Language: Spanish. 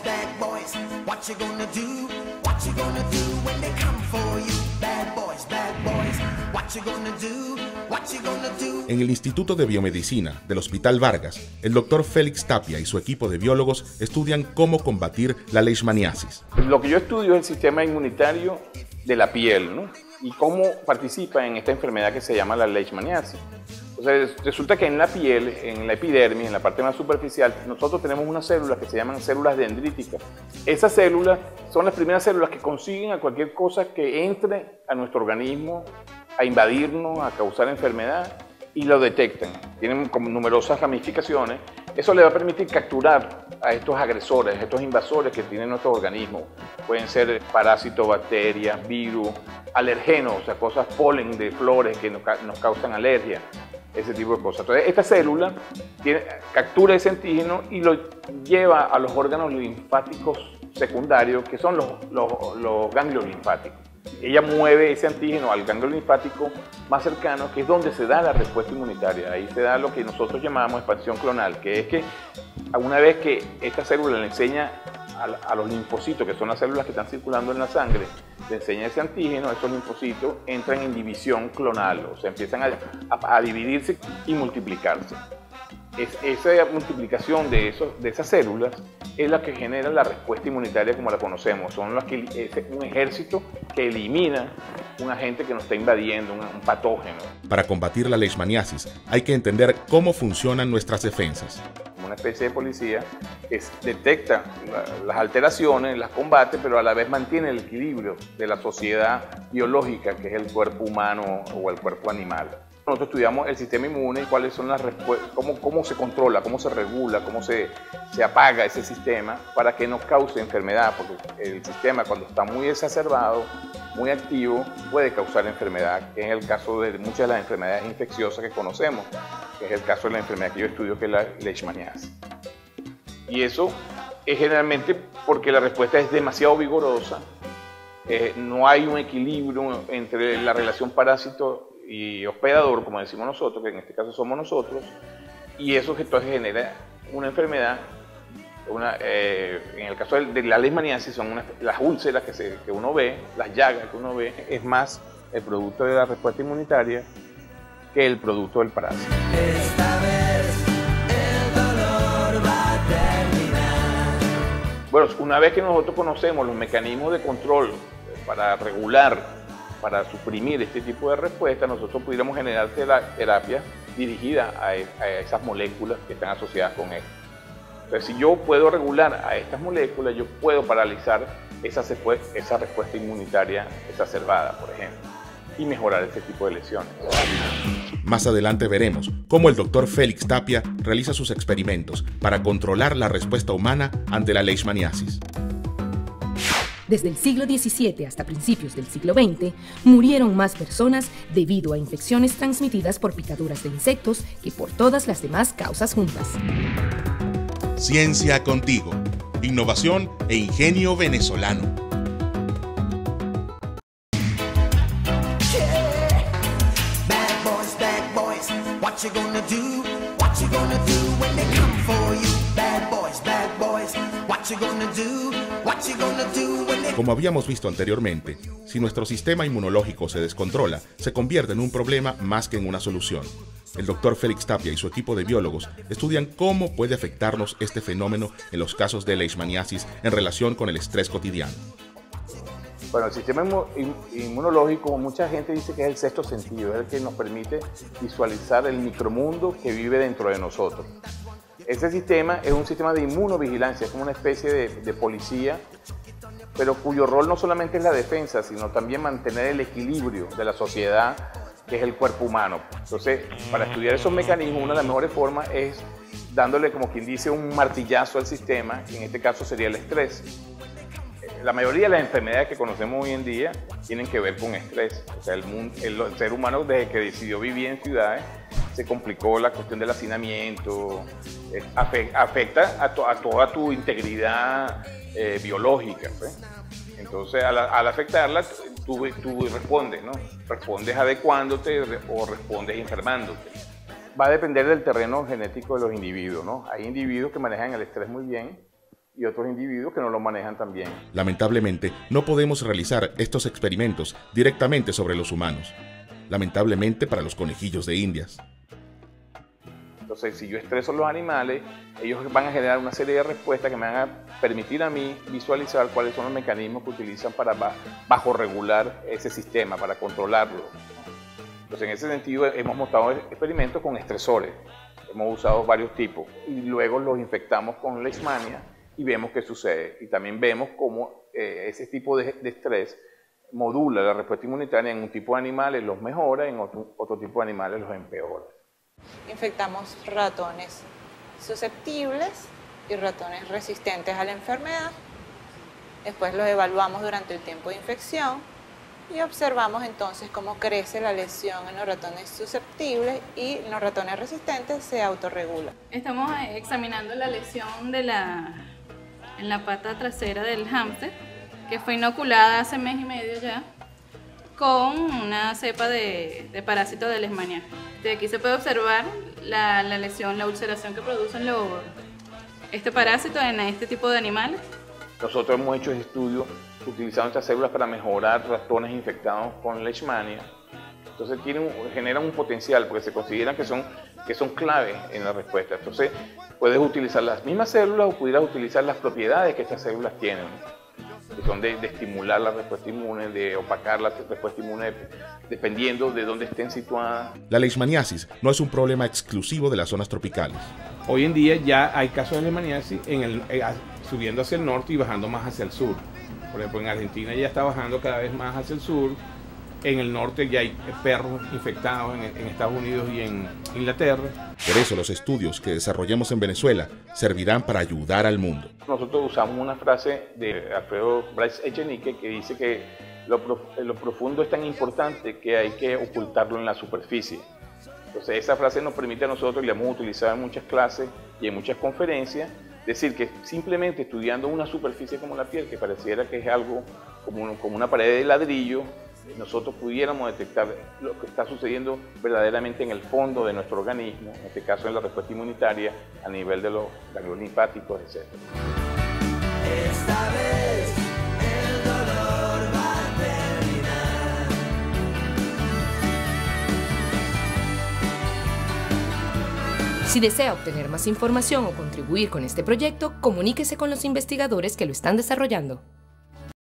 bad boys, what you gonna do? What you gonna do when they come for you? Bad boys, what you gonna do? What you gonna do? En el Instituto de Biomedicina del Hospital Vargas, el doctor Félix Tapia y su equipo de biólogos estudian cómo combatir la leishmaniasis. Lo que yo estudio es el sistema inmunitario de la piel, ¿no? Y cómo participa en esta enfermedad que se llama la leishmaniasis. O sea, resulta que en la piel, en la epidermis, en la parte más superficial, nosotros tenemos unas células que se llaman células dendríticas. Esas células son las primeras células que consiguen a cualquier cosa que entre a nuestro organismo, a invadirnos, a causar enfermedad, y lo detectan. Tienen como numerosas ramificaciones. Eso le va a permitir capturar a estos agresores, a estos invasores que tienen nuestro organismo. Pueden ser parásitos, bacterias, virus, alergenos, o sea, cosas, polen de flores que nos causan alergia, ese tipo de cosas. Entonces, esta célula captura ese antígeno y lo lleva a los órganos linfáticos secundarios, que son los ganglios linfáticos. Ella mueve ese antígeno al ganglio linfático más cercano, que es donde se da la respuesta inmunitaria. Ahí se da lo que nosotros llamamos expansión clonal, que es que una vez que esta célula le enseña a los linfocitos, que son las células que están circulando en la sangre, le enseña ese antígeno, esos linfocitos entran en división clonal, o sea, empiezan a dividirse y multiplicarse. Esa multiplicación de esas células es la que genera la respuesta inmunitaria como la conocemos. Son un ejército que elimina un agente que nos está invadiendo, un patógeno. Para combatir la leishmaniasis hay que entender cómo funcionan nuestras defensas. Una especie de policía que detecta las alteraciones, las combate, pero a la vez mantiene el equilibrio de la sociedad biológica, que es el cuerpo humano o el cuerpo animal. Nosotros estudiamos el sistema inmune y cuáles son las respuestas, cómo se controla, cómo se regula, cómo se apaga ese sistema para que no cause enfermedad, porque el sistema, cuando está muy exacerbado, muy activo, puede causar enfermedad, que es el caso de muchas de las enfermedades infecciosas que conocemos, que es el caso de la enfermedad que yo estudio, que es la leishmaniasis. Y eso es generalmente porque la respuesta es demasiado vigorosa, no hay un equilibrio entre la relación parásito y hospedador, como decimos nosotros, que en este caso somos nosotros, y eso que entonces genera una enfermedad. En el caso de la leishmaniasis son las úlceras que uno ve, las llagas que uno ve, es más el producto de la respuesta inmunitaria que el producto del parásito. Esta vez el dolor va a terminar. Bueno, una vez que nosotros conocemos los mecanismos de control para regular, para suprimir este tipo de respuesta, nosotros pudiéramos generar terapia dirigida a esas moléculas que están asociadas con esto. Entonces, si yo puedo regular a estas moléculas, yo puedo paralizar esa respuesta inmunitaria exacerbada, por ejemplo, y mejorar este tipo de lesiones. Más adelante veremos cómo el doctor Félix Tapia realiza sus experimentos para controlar la respuesta humana ante la leishmaniasis. Desde el siglo XVII hasta principios del siglo XX, murieron más personas debido a infecciones transmitidas por picaduras de insectos que por todas las demás causas juntas. Ciencia contigo. Innovación e ingenio venezolano. Bad boys, what you gonna do? What you gonna do when they come for you? Bad boys, what you gonna do? What you gonna do when they... Como habíamos visto anteriormente, si nuestro sistema inmunológico se descontrola, se convierte en un problema más que en una solución. El doctor Félix Tapia y su equipo de biólogos estudian cómo puede afectarnos este fenómeno en los casos de leishmaniasis en relación con el estrés cotidiano. Bueno, el sistema inmunológico, mucha gente dice que es el sexto sentido, es el que nos permite visualizar el micromundo que vive dentro de nosotros. Ese sistema es un sistema de inmunovigilancia, es como una especie de policía, pero cuyo rol no solamente es la defensa, sino también mantener el equilibrio de la sociedad, que es el cuerpo humano. Entonces, para estudiar esos mecanismos, una de las mejores formas es dándole, como quien dice, un martillazo al sistema, que en este caso sería el estrés. La mayoría de las enfermedades que conocemos hoy en día tienen que ver con estrés. O sea, el ser humano, desde que decidió vivir en ciudades, se complicó la cuestión del hacinamiento, afecta a toda tu integridad biológica, ¿pues? Entonces, al afectarla, tú respondes, ¿no? Respondes adecuándote o respondes enfermándote. Va a depender del terreno genético de los individuos, ¿no? Hay individuos que manejan el estrés muy bien y otros individuos que no lo manejan tan bien. Lamentablemente, no podemos realizar estos experimentos directamente sobre los humanos. Lamentablemente para los conejillos de Indias. Entonces, si yo estreso a los animales, ellos van a generar una serie de respuestas que me van a permitir a mí visualizar cuáles son los mecanismos que utilizan para bajo regular ese sistema, para controlarlo. Entonces, en ese sentido, hemos montado experimentos con estresores. Hemos usado varios tipos y luego los infectamos con leishmania y vemos qué sucede. Y también vemos cómo ese tipo de estrés modula la respuesta inmunitaria. En un tipo de animales los mejora, en otro tipo de animales los empeora. Infectamos ratones susceptibles y ratones resistentes a la enfermedad. Después los evaluamos durante el tiempo de infección y observamos entonces cómo crece la lesión en los ratones susceptibles y en los ratones resistentes se autorregula. Estamos examinando la lesión en la pata trasera del hámster, que fue inoculada hace mes y medio ya, con una cepa de parásito de leishmania. De aquí se puede observar la lesión, la ulceración que producen este parásito en este tipo de animales. Nosotros hemos hecho estudios utilizando estas células para mejorar ratones infectados con leishmania. Entonces generan un potencial porque se consideran que son claves en la respuesta. Entonces puedes utilizar las mismas células o pudieras utilizar las propiedades que estas células tienen, que son de estimular la respuesta inmune, de opacar la respuesta inmune, dependiendo de dónde estén situadas. La leishmaniasis no es un problema exclusivo de las zonas tropicales. Hoy en día ya hay casos de leishmaniasis subiendo hacia el norte y bajando más hacia el sur. Por ejemplo, en Argentina ya está bajando cada vez más hacia el sur. En el norte ya hay perros infectados en Estados Unidos y en Inglaterra. Por eso los estudios que desarrollemos en Venezuela servirán para ayudar al mundo. Nosotros usamos una frase de Alfredo Bryce Echenique que dice que lo profundo es tan importante que hay que ocultarlo en la superficie. Entonces esa frase nos permite a nosotros, y la hemos utilizado en muchas clases y en muchas conferencias, decir que simplemente estudiando una superficie como la piel, que pareciera que es algo como una pared de ladrillo, nosotros pudiéramos detectar lo que está sucediendo verdaderamente en el fondo de nuestro organismo, en este caso en la respuesta inmunitaria, a nivel de los ganglios linfáticos, etc. Esta vez el dolor va a terminar. Si desea obtener más información o contribuir con este proyecto, comuníquese con los investigadores que lo están desarrollando.